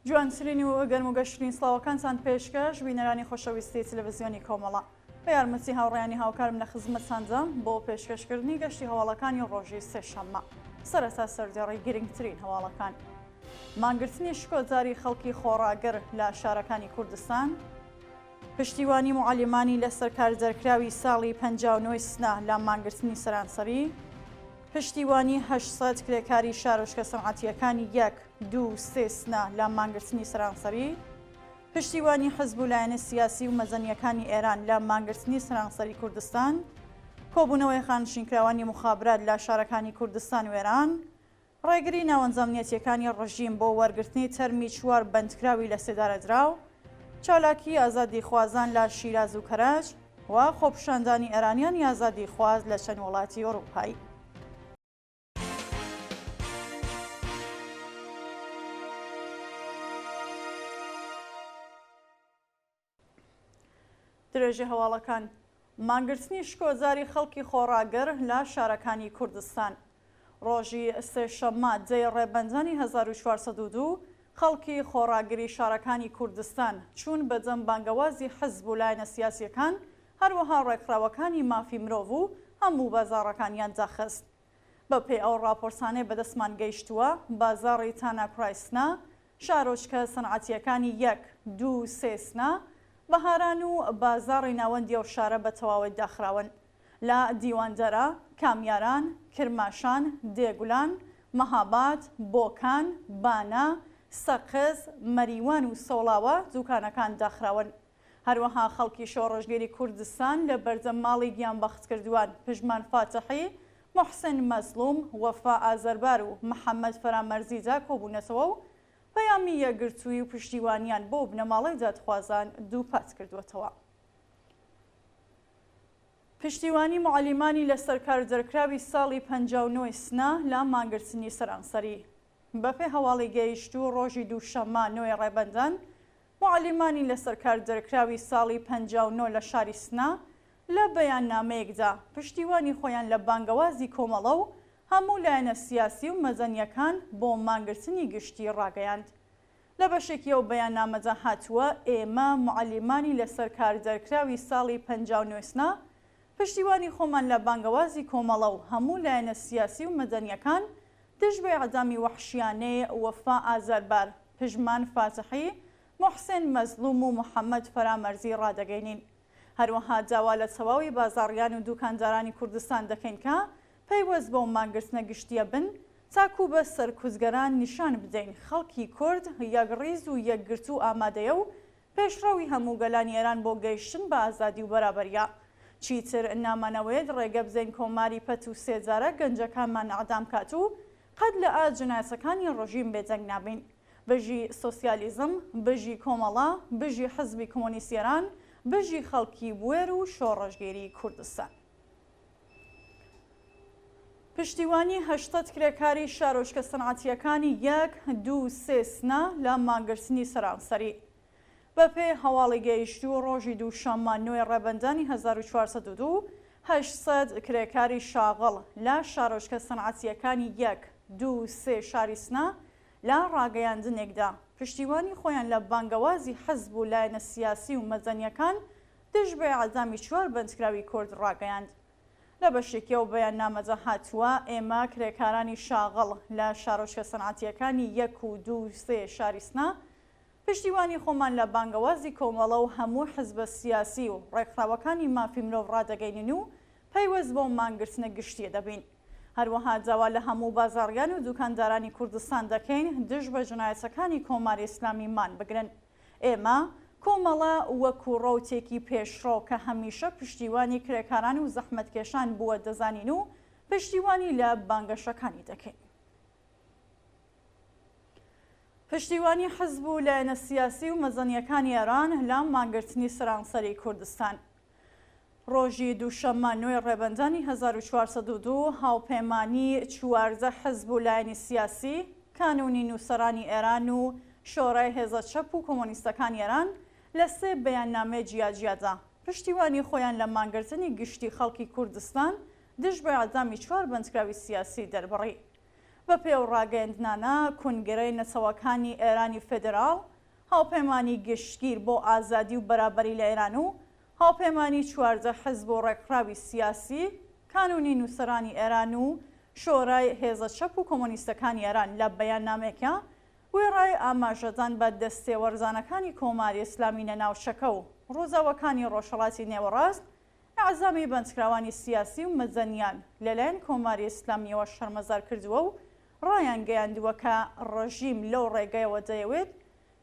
جوانترینی و گەرم و گەشترین سڵاوەکانتان پێشکەش بینەرانی خۆشەویستی تەلەڤیزیۆنی کۆمەڵە بە یارمەتی هاوڕێیانی هاوکارم لە خزمەتتاندا بۆ پێشکەشکردنی گەشتی هەواڵەکانی ڕۆژی سێشەممە. سەرەتا سەردێڕی گرنگترین هەواڵەکان. مانگرتنی شکۆجاری خەڵکی خۆڕاگەر لە شارەکانی کوردستان، پشتیوانی معەلیمانی لەسەر کاردەرکراوی ساڵی 59 سنە لە مانگرتنی سەرانسەری، پشتیوانی 800 کرێکاری شارۆچکە سەنعەتیەکانی 1، 2 و 3 سنە لە مانگرتنی سەرانسەری، پشتیوانی حزب و لایەنە سیاسی و مەزەنیەکانی ئێران لە مانگرتنی سەرانسەری کوردستان، کۆبوونەوەی خانشینکراوانی مخابرات لە شارەکانی کوردستان و ئێران، ڕێگری ناوەنجامنیەتیەکانی ڕژیم بۆ وەرگرتنی تەرمی 4 بەندکراوی لە سێدارەدراو، چالاکی ئازادی خوازان لە شیراز و کەرەج و خۆپیشاندانی ئێرانیانی ئازادی خواز لە چەند وڵاتی ئەوروپایی. درێژی هەواڵەکان. مانگرتنی شکۆجاری خەڵکی خۆڕاگەر لە شارەکانی کوردستان. ڕۆژی سێشەممە دەی ڕێبەندانی 1402 خەڵکی خۆڕاگەری شارەکانی کوردستان چوون بەجەم بانگەوازی حزب و لایەنە سیاسیەکان هەروەها ڕێکخراوەکانی مافی مرۆڤ و هەموو بازاڕەکانیان داخست. بەپێی ئەو ڕاپۆرسانەی بەدەستمان گەیشتووە، بازاڕی تاناکرایسنا، شارۆچکە سەنعەتیەکانی 1، 2 و 3 سنە، بەهاران و بازاڕی ناوەندی ئەو شارە بە تەواوی داخراون. لە دیواندەرە، کامیاران، کرماشان، دێگولان، مەهاباد، بۆکان، بانە، سەقز، مەریوان و سەوڵاوە دوکانەکان داخراون. هەروەها خەڵکی شۆڕژگەری کوردستان لە بەردەم ماڵی گیانبەخت کردووان پژمان فاتحی، محسن مەزلوم، وەفا ئازەربار و محەممەد فەرامەرزیدا کۆبوونەتەوە و پەیامی یەکگرتووی و پشتیوانیان بۆ بنەماڵی دادخوازان دووپات کردووەتەوە. پشتیوانی معەلیمانی لەسەر کاردەرکراوی ساڵی 59 سنە لە مانگرتنی سەرانسەری. بەپێی هەواڵی گەیشتوو ڕۆژی دووشەممە 9 ڕێبەندان، معەلیمانی لەسەر کاردەرکراوی ساڵی 59 لە شاری سنە لە بەیاننامەیەکدا پشتیوانی خۆیان لە بانگەوازی کۆمەڵە و هەموو لایەنە سیاسی و مەزەنیەکان بۆ مانگرتنی گشتی ڕاگەیاند. لە بەشێکی ئەو بەیاننامەدا هاتووە ئێمە معەلیمانی لەسەر کاردەرکراوی ساڵی 59 سنە پشتیوانی خۆمان لە بانگەوازی کۆمەڵە و هەموو لایەنە سیاسی و مەدەنیەکان دژ بە ئەعدامی وەحشیانەی وەفا ئازەربار، پژمان فاتحی، محسن مەزلوم و محەممەد فەرامەرزی ڕادەگەینین. هەروەها داوا لە تەواوی بازاڕیان و دوکاندارانی کوردستان دەکەین کە پەیوەست بۆ مانگرتنە گشتیە بن تاکو بە سەرکوزگەران نیشان بدەین خەڵکی کورد یەکڕیز و یەکگرت و ئامادەیە و پێشڕەوی هەموو گەلانی ئێران بۆ گەیشتن بە ئازادی و بەرابەریە. چیتر نامانەوەیەت ڕێگە بزەین کۆماری پەت و سێجارە گەنجەکانمان ئەعدام کات و قەت لە جنایەتەکانی ڕژیم بێجەنگ نابین. بژی سۆسیالیزم، بژی کۆمەڵە، بژی حزبی کۆمۆنیستی ئێران، بژی خەڵکی بوێر و شۆڕژگێری کوردستان. پشتیوانی 800 کرێکاری شارۆچکە سەنعەتیەکانی 1، 2 و 3 سنە لە مانگرتنی سەرانسەری. بەپێی هەواڵی گەیشتوو ڕۆژی دووشەممە 9 ڕێبەندانی 1402 800 کرێکاری شاغڵ لە شارۆچکە سەنعەتیەکانی 1، 2 و 3 شاری سنە لە ڕاگەیاندنێکدا پشتیوانی خۆیان لە بانگەوازی حزب و لایەنە سیاسی و مەزەنیەکان دژ بە ئەعدامی 4 بەندکراوی کورد ڕاگەیاند. لە بەشێکی ئەو بەیاننامەدا هاتووە ئێمە کرێکارانی شاغڵ لە شارۆچکە سەنعەتیەکانی 1 و 2 و 3 شاری سنە پشتیوانی خۆمان لە بانگەوازی کۆمەڵە و هەموو حزبە سیاسی و ڕێکخراوەکانی مافی مرۆڤ ڕادەگەینین و پەیوەست بۆ مانگرتنە گشتیە دەبین. هەروەها داوا لە هەموو بازاڕیان و دوکاندارانی کوردستان دەکەین دژ بە جنایەتەکانی کۆماری ئیسلامی مان بگرن. ئێمە کۆمەڵە وەکو ڕەوتێکی پێشڕۆ کە هەمیشە پشتیوانی کرێکاران و زەحمەتکێشان بووە دەزانین و پشتیوانی لە بانگەشەکانی دەکەین. پشتیوانی حزب و لایەنە سیاسی و مەزەنیەکانی ئێران لە مانگرتنی سەرانسەری کوردستان. ڕۆژی دووشەممە 9 ڕێبەندانی 1402 هاوپەیمانی 14 حزب و لایەنی سیاسی، کانونی نووسەرانی ئێران و شۆڕای هێزە چەپ و کۆمۆنیستەکانی ئێران لە 3 بەیاننامەی جیاجیادا پشتیوانی خۆیان لە مانگرتنی گشتی خەڵکی کوردستان دژ بە ئەعدامی 4 بەندکراوی سیاسی دەربڕی. بە پێو ڕاگەیاندنانە کونگرەی نەچەوەکانی ئێرانی فێدراڵ، هاوپەیمانی گشتگیر بۆ ئازادی و بەرابەری لە ئێران و هاوپەیمانی 14 حزب و ڕێکخراوی سیاسی، کانونی نووسەرانی ئێران و شۆرای هێزە چەپ و کۆمۆنیستەکانی ئێران لە بەیاننامێکە وێڕای ئاماژەدان بە دەستێوەرزانەکانی کۆماری ئیسلامی نەناوچەکە و ڕۆژاوەکانی ڕۆژهەڵاتی نێوەڕاست ئەعزامی بەندکراوانی سیاسی و مەدەنیان لەلایەن کۆماری ئیسلامیەوە شەرمەزار کردووە و ڕایان گەیاندووە کە ڕژیم لەو ڕێگەیەوە دەیەوێت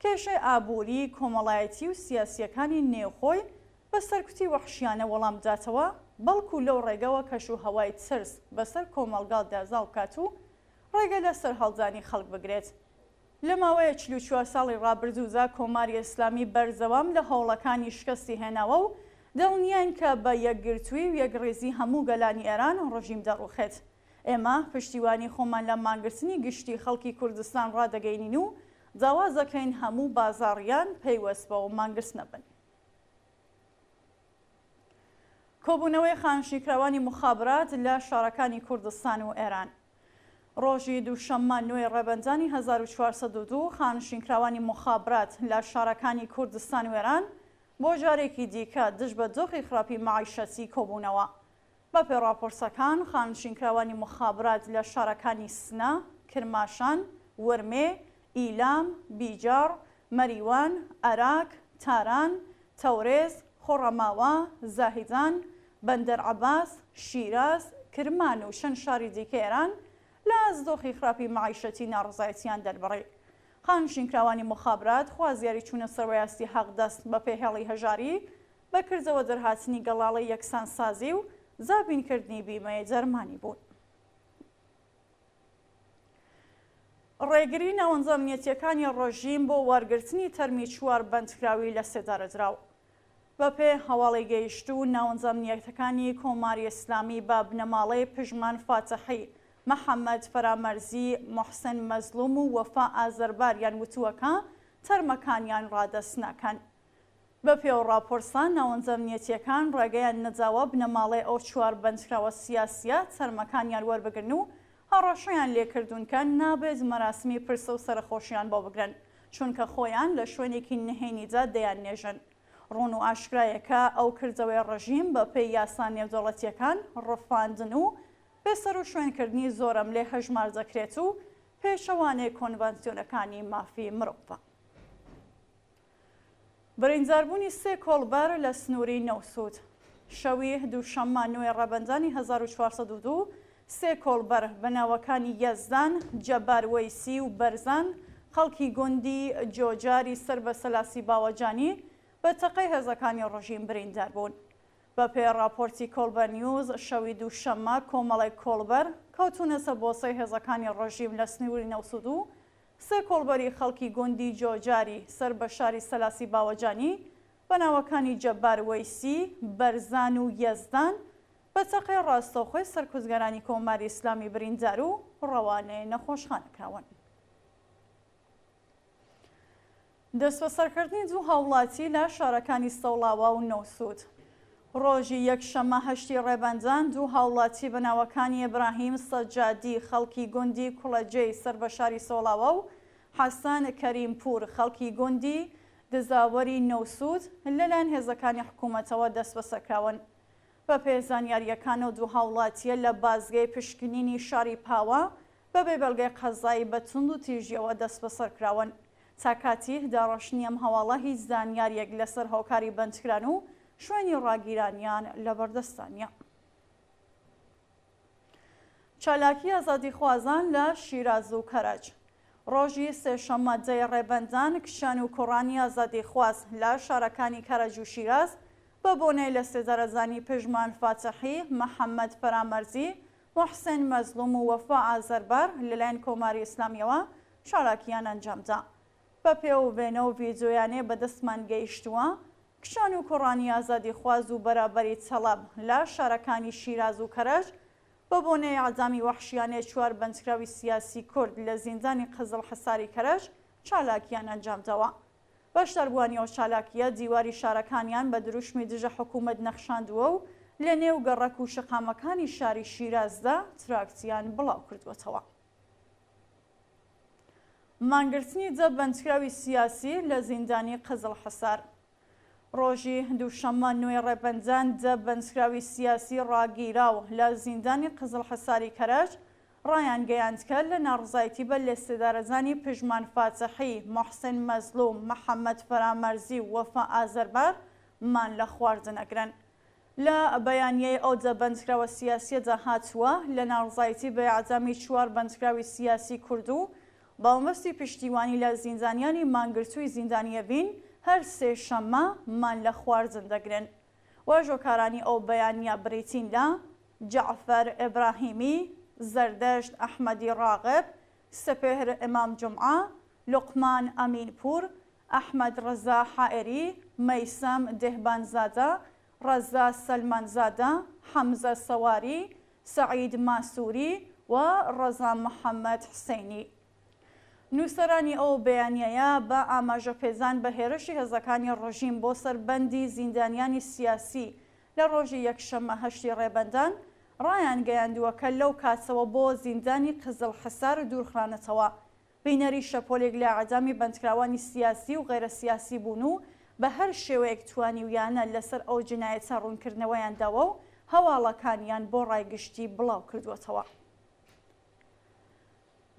کێشەی ئابووری کۆمەڵایەتی و سیاسیەکانی نێوخۆی بە سەرکوتی وەحشیانە وەڵام بداتەوە، بەڵکو لەو ڕێگەوە کەش و هەوای ترس بەسەر کۆمەلگا دازاڵ بکات و ڕێگە لەسەر هەڵدانی خەڵک بگرێت. لە ماوەیە 44 ساڵی ڕابردوودا کۆماری ئیسلامی بەردەوام لە هەوڵەکانی شکستی هێناوە و دڵنیان کە بە یەکگرتووی و یەکڕێزی هەموو گەلانی ئێران ڕژیم دەڕوخێت. ئێمە پشتیوانی خۆمان لە مانگرتنی گشتی خەڵکی کوردستان ڕادەگەینین و جاوازەکەین هەموو بازاڕیان پەیوەست بەوە مانگرت نەبن. کۆبوونەوەی خانشینکراوانی مخابرات لە شارەکانی کوردستان و ئێران. ڕۆژی دووشەممە 9 ڕێبەندانی 1402 خانشینکراوانی مخابرات لە شارەکانی کوردستان و ئێران بۆ جارێکی دیکە دژ بە دۆخی خراپی معیشەتی کۆبوونەوە. بە پێی راپۆرسەکان خانشینکراوانی مخابرات لە شارەکانی سنە، کرماشان، ورمێ، ئیلام، بیجار، مەریوان، ئەراک، تاران، تەورێز، خۆڕەماوە، زاهیدان، بەندەر عەباس، شیراز، کرمان و شەن شاری دیکە ئێران لە ئەزدۆخی خراپی معیشەتی ناڕزایەتیان دەربڕی. خانشینکراوانی مخابرات خوازیاری چوونە سەرۆیاستی حەقدەست بە پێهێڵی هەژاری بەکردەوە دەرهاتنی گەڵاڵی یەکسانسازی و زابینکردنی بیمەیە جەرمانی بوون. ڕێگری ناوەنجامنیەتیەکانی ڕۆژیم بۆ وەرگرتنی تەرمی 4 بەندکراوی لە سێدارەدراو. بە پێ هەواڵی گەیشتوو ناوەنجامنیەتەکانی کۆماری ئیسلامی بە بنەماڵەی پژمان فاتحی، محەممەد فەرامەرزی، محسن مەزلوم و وەفا ئازەرباریان وتووەکە تەرمەکانیان ڕادەست ناکەن. بە پێو راپۆرسان ناوەنجامنیەتیەکان ڕێگەیان نەجاوە بنەماڵەی ئەو 4 بەندکراوە سیاسیە تەرمەکانیان وەربگرن و هەڕەشەیان لێکردوون کە نابێت مەراسمی پرسە و سەرخۆشیان بۆ بگرن چونکە خۆیان لە شوێنێکی نهێنیدا دەیان نێژن. ڕوون و ئاشکرایەکە ئەو کردەوەی ڕژیم بە پێی یاسا نێودەوڵەتیەکان ڕفاندن و بێسەر و شوێنکردنی زۆرم لێ هەژمار دەکرێت و پێشەوانەی کۆنڤەنسیۆنەکانی مافی مرۆڤە. برینداربوونی 3 کۆڵبەر لە سنووری نەوسود. شەوی دووشەممە 9 ڕەبەندانی 1402 3 کۆڵبەر بە ناوەکانی یەزدان، جەبار وەیسی و بەرزان خەڵکی گوندی جۆجاری سەر بە سەلاسی باوەجانی بە تەقەی هێزەکانی ڕژیم بریندار بوون. بە پێی راپۆرتی کۆڵبەر نیوز شەوی دووشەممە کۆمەڵی کۆڵبەر کەوتونە سەر بۆسەی هێزەکانی ڕژیم لە سنووری نەوسود و 3 کۆڵبەری خەڵکی گوندی جۆجاری سەر بە شاری سەلاسی باوەجانی بە ناوەکانی جەبار وەیسی، بەرزان و یەزدان بە تەقەی ڕاستەوخۆی سەرکوزگەرانی کۆماری ئیسلامی بریندار و ڕەوانەی نەخۆشخانەکراون. دەستبەسەرکردنی دوو هاوڵاتی لە شارەکانی سەوڵاوە و نەوسود. ڕۆژی یەکشەممە 8 ڕێبەندان دوو هاوڵاتی بە ناوەکانی ئیبراهیم سەجادی خەڵکی گوندی کوڵەجێی سەر بە شاری سەوڵاوە و حەسان کەریمپور خەڵکی گوندی دزاوەری نەوسود لەلایەن هێزەکانی حکوومەتەوە دەستبەسەرکراون. بە پێی زانیاریەکانەوە دوو هاوڵاتیە لە بازگەی پشکنینی شاری پاوە بەبێ بەڵگەی قەزایی بە توند و تیژیەوە دەستبەسەرکراون. تا کاتی داڕۆشنی ئەم هەواڵە هیچ زانیاریەک لەسەر هۆکاری بەندکران و شوێنی ڕاگیرانیان لە بەردەستانیە. چالاکی ئازادی خوازان لە شیراز و کەرەج. ڕۆژی سێشەممە 10 ڕێبەندان کشان و کوڕانی ئازادی خواز لە شارەکانی کەرەج و شیراز بە بۆنەی لە سێدارەزانی پژمان فاتحی، محەممەد فەرامەرزی، محسن مەزلوم و وەفا ئازەربار لەلایەن کۆماری ئیسلامیەوە چالاکیان ئەنجامدا. بە پێو وێنە و ڤیدیۆیانێ بەدەستمان گەیشتووە کشان و کوڕانی ئازادی خواز و بەرابەری تەڵەب لە شارەکانی شیراز و کەرەج بە بۆنەی ئەعدامی وەحشیانەی 4 بەندکراوی سیاسی کورد لە زیندانی قزڵ حەساری کەرەج چالاکیان ئەنجامداوە. بەشداربووانی ئەو چالاکیە دیواری شارەکانیان بە دروشمی دژە حکوومەت نەخشاندووە و لە نێو گەڕەک و شقامەکانی شاری شیرازدا تراکتیان بڵاو کردوێتەوە. مانگرتنی جە بەندکراوی سیاسی لە زیندانی قزڵ حەسار. ڕۆژی دووشەممە نوێی ڕێبەنجان جە بەندکراوی سیاسی ڕاگیراو لە زیندانی قزڵ حەساری کەرەج ڕایان گەیاندکە لە ناڕزایەتی بە لێستێدارەزانی پژمان فاتحی، محسن مەزلوم، محەممەد فەرامەرزی و وەفا ئازەربار مان لە خواردنەگرن. لە بەیانیەی ئەو جە بەندکراوە سیاسیەدا هاتووە لە ناڕزایەتی بە ئەعدامی 4 بەندکراوی سیاسی کورد و باومەستی پشتیوانی لە زیندانیانی مانگرتووی زیندانیەبین هەر سێ شەممە مان لە خواردن دەگرن. وەژۆکارانی ئەو بەیانیە بریتین لە جەعفەر ئێبراهیمی، زەردەشت ئەحمەدی ڕاغب، سپێهر ئیمام جومعە، لوقمان ئەمینپور، ئەحمەد ڕەزا حائری، مەیسەم دێهبانزادە، ڕەزا سەلمانزادە، حەمزە سەواری، سەعید ماسووری و ڕەزا محەممەد حسەینی. نووسەرانی ئەو بەیانیەیە بە ئاماژەپێزان بە هێرشی هێزەکانی ڕژیم بۆ سەربەندی زیندانیانی سیاسی لە ڕۆژی یەکشەممە 8 ڕێبەندان ڕایان گەیاندووەکە لەو کاتەوە بۆ زیندانی قزڵ حەسار دوورخرانەتەوە. بینەری شەپۆلێک لە ئەعدامی بەندکراوانی سیاسی و غێرە سیاسی بوون و بە هەر شێوەیەک توانیویانە لەسەر ئەو جنایەتە ڕوونکردنەوەیانداوە و هەواڵەکانیان بۆ ڕایگشتی بڵاو کردووەتەوە.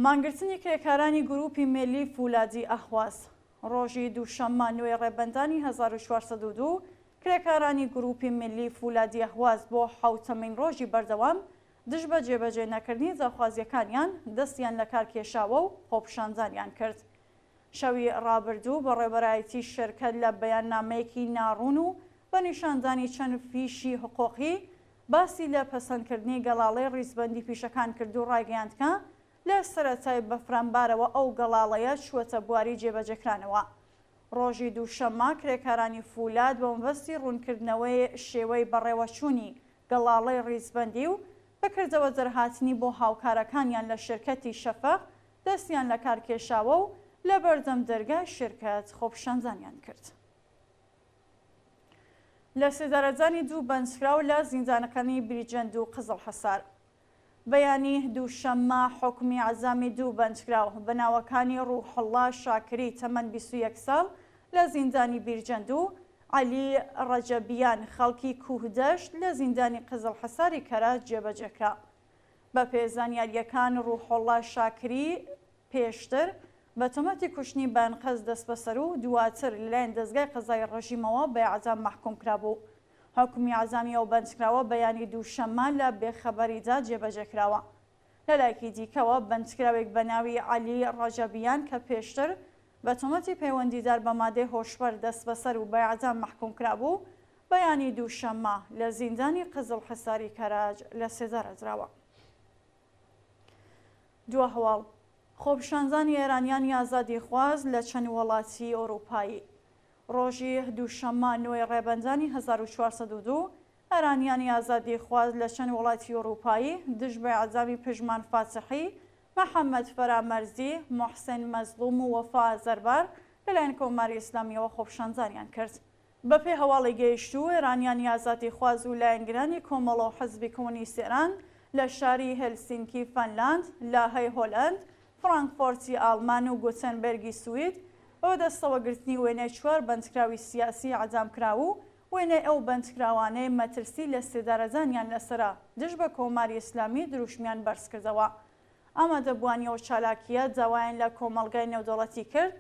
مانگرتنی کرێکارانی گروپی مێلی فولادی ئەهواز. ڕۆژی دووشەممە نوێی ڕێبەندانی 1402 کرێکارانی گروپی مێلی فولادی ئەهواز بۆ حوتەمین ڕۆژی بەردەوام دژ بە جێبەجێ نەکردنی جاخوازیەکانیان دەستیان لە کار کێشاوە و خۆپشاندانیان کرد. شەوی ڕابردوو بە ڕێبەرایەتی شرکت لە بەیاننامەیەکی ناڕوون و بە نیشاندانی چەند فیشی حقوقی باسی لە پەسەندکردنی گەڵاڵەی ڕیزبەندی پیشەکان کرد و ڕایگەیاندکە لە سەرەتای بەفرامبارەوە ئەو گەڵاڵەیە چووەتە بواری جێبەجێکرانەوە. ڕۆژی دووشەممە کرێکارانی فولاد بە مەبەستی ڕوونکردنەوەی شێوەی بەڕێوەچوونی گەڵاڵەی ڕیزبەندی و بەکردەوە دەرهاتنی بۆ هاوکارەکانیان لە شرکەتی شەفەق دەستیان لە کار کێشاوە و لە بەردەم دەرگای شرکەت خۆپشاندانیان کرد. لە سێدارەجانی دوو بەندکراو لە زیندانەکانی بریجەند و قزڵ حەسار. بەیانی دووشەممە حکمی عەزامی دوو بەندکراو بە ناوەکانی ڕوحڵڵا شاکری تەمەن 21 ساڵ لە زیندانی بیرجەند و عەلی ڕەجەبیان خەڵکی کوهدەشت لە زیندانی قزڵ حەساری کەرات جێبەجێکرا. بە پێزانیاریەکان ڕوحڵڵا شاکری پێشتر بە تۆمەتی کوشتنی بانقەز دەست بەسەر و دواتر لەلایەن دەستگای قەزای ڕەژیمەوە بە ئەعدام مەحکوم کرابوو. حکمی عەزامی ئەو بەندکراوە بەیانی دووشەممە لە بێخەبەریدا جێبەجێکراوە. لەلایەکی دیکەوە بەندکراوێک بە ناوی عەلی ڕەجەبیان کە پێشتر بە تۆمەتی پەیوەندیدار بە مادەی هۆشبەر دەست بەسەر و بە ئەعدام مەحکوم کرابوو بەیانی دووشەممە لە زیندانی قزڵ حەساری کەراج لە سێدارەدراوە. دووە هەواڵ خۆپشاندانی ئێرانیانی ئازادی خواز لە چەند وڵاتی ئەوروپایی. ڕۆژی دووشەممە نوێی ڕێبەندانی 1402 ئەرانیانی ئازادی خواز لە چەند وڵاتی ئەوروپایی دژ بە ئەعدامی پژمان فاتحی، محەممەد فەرامەرزی، محسن مەزلوم و وەفا ئازەربار لەلایەن کۆماری ئیسلامیەوە خۆپشاندانیان کرد. بەپێی هەواڵی گەیشتوو ئێرانیانی ئازادی خواز و لایەنگرانی کۆمەڵە و حزبی کۆمونیستی ئێران لە شاری هێلسینکی فەنلاند، لاهەی هۆلەند، فڕانکفۆرتی ئاڵمان و گۆتەنبەرگی سوید ئەوە دەستەوەگرتنی وێنەی 4 بەندکراوی سیاسی ئەعدامکراو و وێنەی ئەو بەندکراوانەی مەترسی لە سێدارەزانیان لەسرە دژ بە کۆماری ئیسلامی دروشمیان بەرز کردەوە. ئامادەبوانیەوە چالاکیە داوایان لە کۆمەڵگای نێودەوڵەتی کرد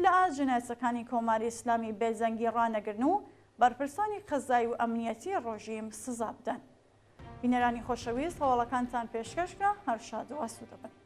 لە جنایەتەکانی کۆماری ئیسلامی بێجەنگی ڕانەگرن و بەرپرسانی قەزایی و ئەمنیەتی ڕۆژیم سزا بدەن. بینەرانی خۆشەویست هەواڵەکانتان پێشکەشکرا هەر شاد و ئاسوودە بن.